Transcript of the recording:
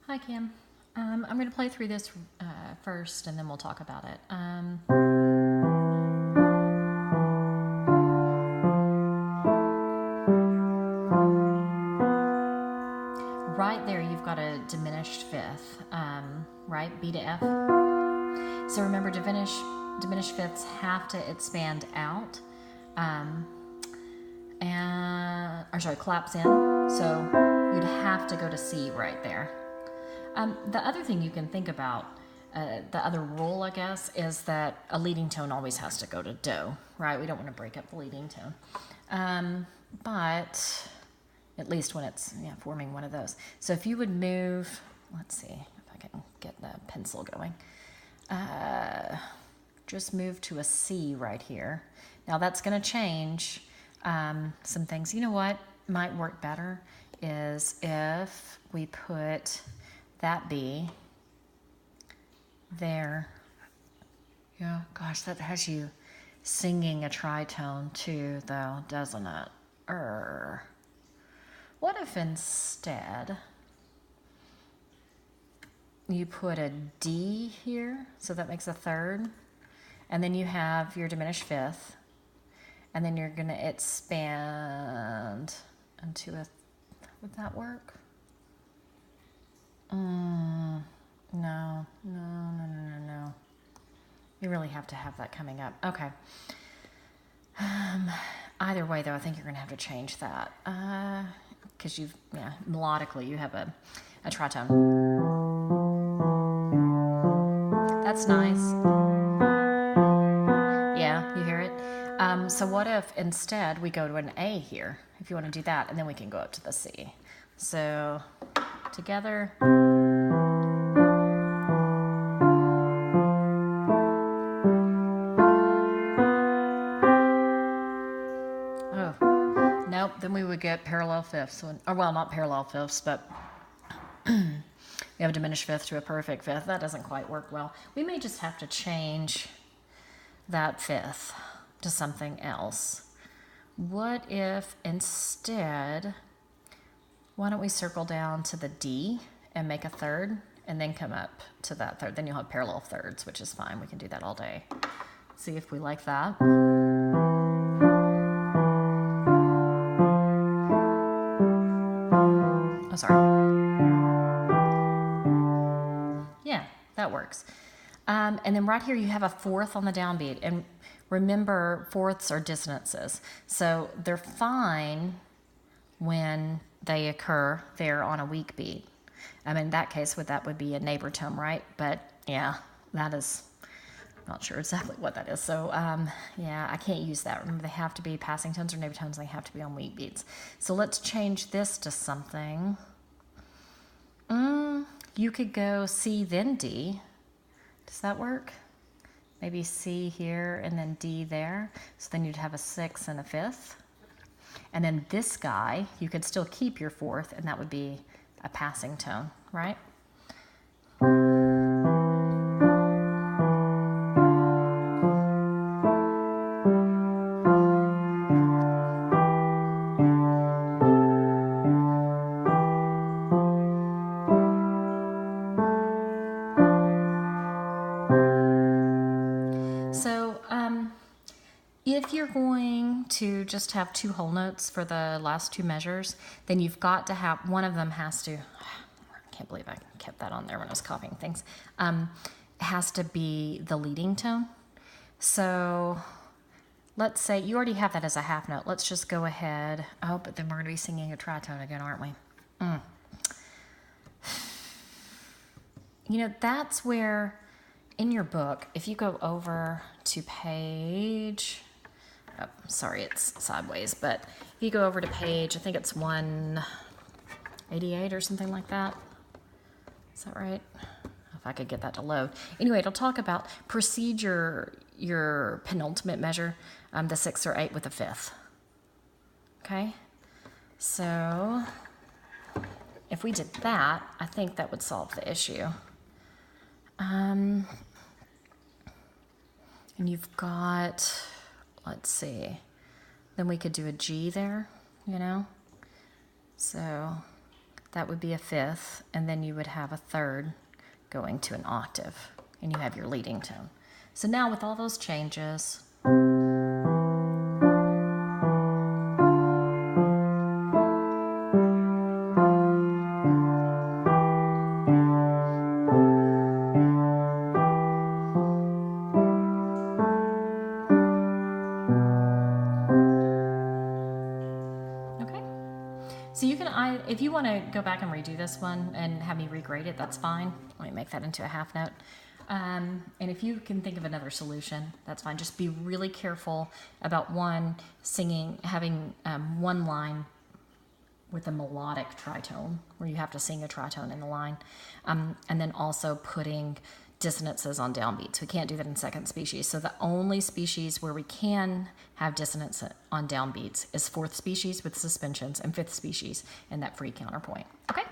Hi, Kim. I'm going to play through this first, and then we'll talk about it. Right there, you've got a diminished fifth, right? B to F. So remember, diminished fifths have to expand out, collapse in. So you'd have to go to C right there. The other thing you can think about, the other rule, I guess, is that a leading tone always has to go to Do, right? We don't want to break up the leading tone. But at least when it's forming one of those. So if you would move, let's see if I can get the pencil going. Just move to a C right here. Now that's going to change some things. You know what might work better is if we put that B there. Yeah, gosh, that has you singing a tritone too, though, doesn't it? What if instead you put a D here, so that makes a third, and then you have your diminished fifth, and then you're going to expand into a, would that work? No. You really have to have that coming up. Okay. Either way, though, I think you're going to have to change that. Because melodically, you have a tritone. That's nice. Yeah, you hear it? So what if instead we go to an A here, if you want to do that, and then we can go up to the C. So together. Oh, nope, then we would get parallel fifths. Or well, not parallel fifths, but we have a diminished fifth to a perfect fifth. That doesn't quite work well. We may just have to change that fifth to something else. What if instead, why don't we circle down to the D and make a third and then come up to that third? Then you'll have parallel thirds, which is fine. We can do that all day. See if we like that. Oh, sorry. Yeah, that works. And then right here you have a fourth on the downbeat. And remember, fourths are dissonances. So they're fine when they occur there on a weak beat. In that case, that would be a neighbor tone, right? But yeah, that is, not sure exactly what that is. So I can't use that. Remember, they have to be passing tones or neighbor tones. They have to be on weak beats. So let's change this to something. You could go C then D. Does that work? Maybe C here and then D there. So then you'd have a sixth and a fifth. And then this guy, you could still keep your fourth, and that would be a passing tone, right? So, if you're going to just have two whole notes for the last two measures, then you've got to have, one of them has to, I can't believe I kept that on there when I was copying things, has to be the leading tone. So let's say you already have that as a half note. Let's just go ahead. Oh, but then we're going to be singing a tritone again, aren't we? That's where in your book, if you go over to page, sorry, it's sideways, but if you go over to page, I think it's 188 or something like that. Is that right? If I could get that to load. Anyway, it'll talk about proceed your penultimate measure, the sixth or eighth with the fifth. Okay? So if we did that, I think that would solve the issue. And you've got, let's see, then we could do a G there, So that would be a fifth, and then you would have a third going to an octave, and you have your leading tone. So now with all those changes, so you can, if you want to go back and redo this one and have me regrade it, that's fine. Let me make that into a half note. And if you can think of another solution, that's fine. Just be really careful about having one line with a melodic tritone, where you have to sing a tritone in the line, and then also putting dissonances on downbeats. We can't do that in second species. So the only species where we can have dissonance on downbeats is fourth species with suspensions and fifth species and that free counterpoint. Okay.